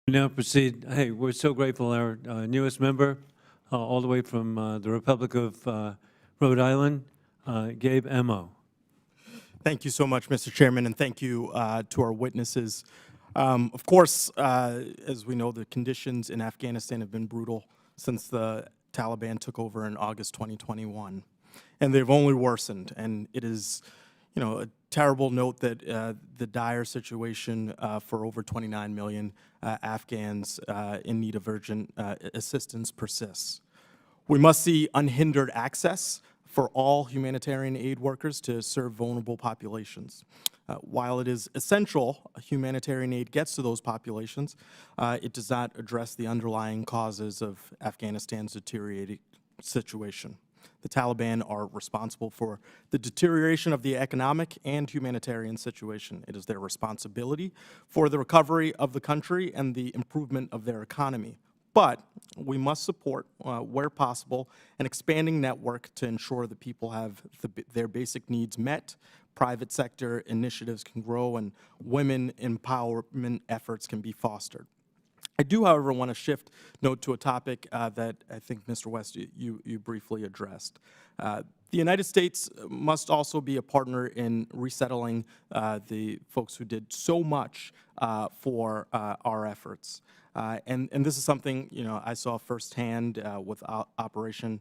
We now proceed. Hey, we're so grateful. Our newest member, all the way from the Republic of Rhode Island, Gabe Amy. Thank you so much, Mr. Chairman, and thank you to our witnesses. Of course, as we know, the conditions in Afghanistan have been brutal since the Taliban took over in August 2021, and they've only worsened. And it is, a terrible note that the dire situation for over 29 million Afghans in need of urgent assistance persists. We must see unhindered access for all humanitarian aid workers to serve vulnerable populations. While it is essential humanitarian aid gets to those populations, it does not address the underlying causes of Afghanistan's deteriorating situation. The Taliban are responsible for the deterioration of the economic and humanitarian situation. It is their responsibility for the recovery of the country and the improvement of their economy. But we must support, where possible, an expanding network to ensure that people have their basic needs met, private sector initiatives can grow, and women empowerment efforts can be fostered. I do, however, want to shift note to a topic that I think, Mr. West, you briefly addressed. The United States must also be a partner in resettling the folks who did so much for our efforts. And this is something, I saw firsthand with Operation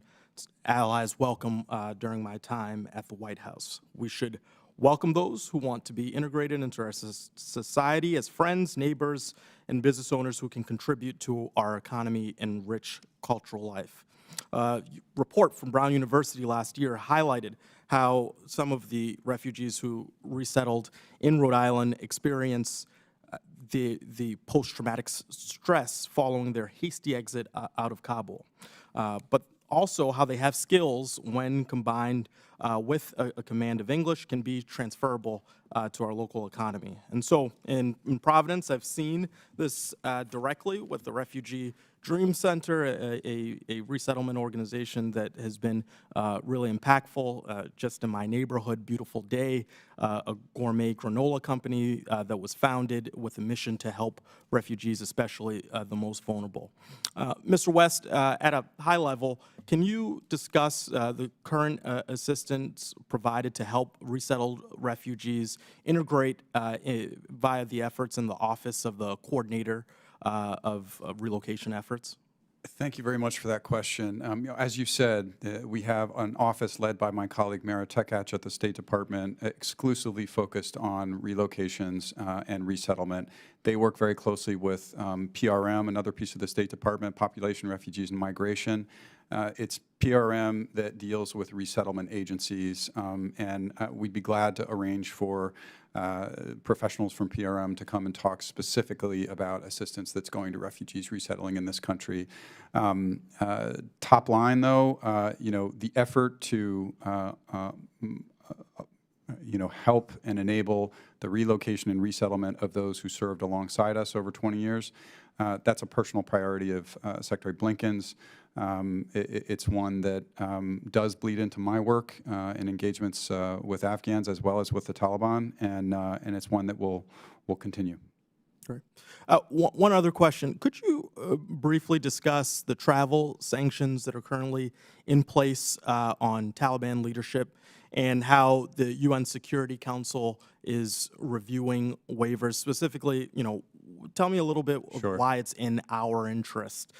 Allies Welcome during my time at the White House. We should welcome those who want to be integrated into our society as friends, neighbors, and business owners who can contribute to our economy and rich cultural life. A report from Brown University last year highlighted how some of the refugees who resettled in Rhode Island experience the post-traumatic stress following their hasty exit out of Kabul. But also how they have skills when combined with a command of English can be transferable to our local economy. And so in Providence, I've seen this directly with the Refugee Dream Center, a resettlement organization that has been really impactful. Just in my neighborhood, Beautiful Day, a gourmet granola company that was founded with a mission to help refugees, especially the most vulnerable. Mr. West, at a high level, can you discuss the current assistance provided to help resettled refugees integrate via the efforts in the Office of the Coordinator of relocation efforts? Thank you very much for that question. As you said, we have an office led by my colleague Mara Tekach at the State Department, exclusively focused on relocations and resettlement. They work very closely with PRM, another piece of the State Department, Population, Refugees, and Migration. It's PRM that deals with resettlement agencies, and we'd be glad to arrange for professionals from PRM to come and talk specifically about assistance that's going to refugees resettling in this country. Top line, though, the effort to help and enable the relocation and resettlement of those who served alongside us over 20 years, that's a personal priority of Secretary Blinken's. It's one that does bleed into my work and engagements with Afghans as well as with the Taliban, and it's one that will continue. Great. One other question. Could you briefly discuss the travel sanctions that are currently in place on Taliban leadership and how the UN Security Council is reviewing waivers? Specifically, tell me a little bit of why it's in our interest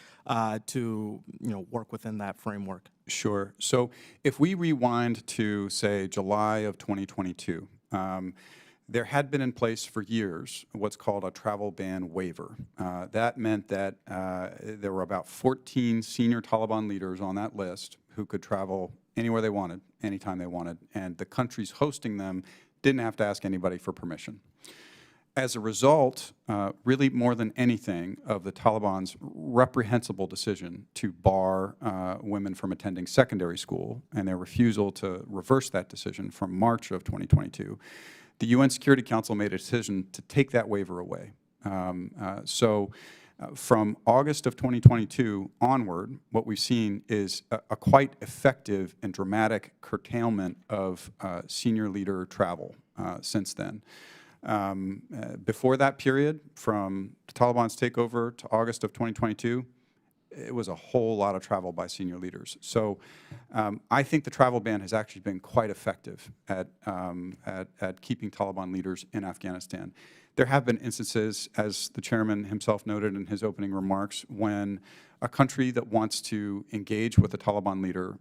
to work within that framework. Sure. So if we rewind to, say, July of 2022, there had been in place for years what's called a travel ban waiver. That meant that there were about 14 senior Taliban leaders on that list who could travel anywhere they wanted, anytime they wanted, and the countries hosting them didn't have to ask anybody for permission. As a result, really more than anything, of the Taliban's reprehensible decision to bar women from attending secondary school and their refusal to reverse that decision from March of 2022, the UN Security Council made a decision to take that waiver away. From August of 2022 onward, what we've seen is a quite effective and dramatic curtailment of senior leader travel since then. Before that period, from the Taliban's takeover to August of 2022, it was a whole lot of travel by senior leaders. So I think the travel ban has actually been quite effective at keeping Taliban leaders in Afghanistan. There have been instances, as the chairman himself noted in his opening remarks, when a country that wants to engage with a Taliban leader,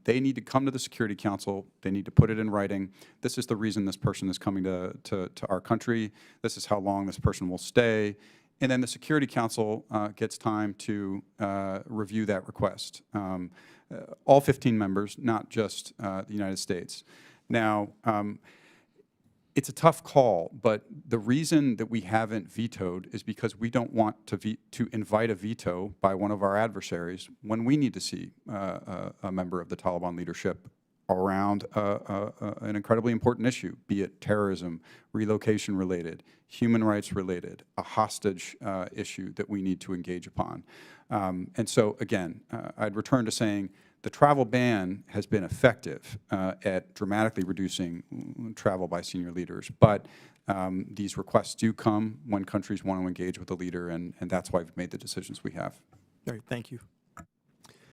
they need to come to the Security Council, they need to put it in writing. This is the reason this person is coming to our country. This is how long this person will stay. And then the Security Council gets time to review that request. All 15 members, not just the United States. Now, it's a tough call, but the reason that we haven't vetoed is because we don't want to invite a veto by one of our adversaries when we need to see a member of the Taliban leadership around an incredibly important issue, be it terrorism, relocation related, human rights related, a hostage issue that we need to engage upon. And so again, I'd return to saying the travel ban has been effective at dramatically reducing travel by senior leaders, but these requests do come when countries want to engage with a leader, and that's why we've made the decisions we have. All right, thank you.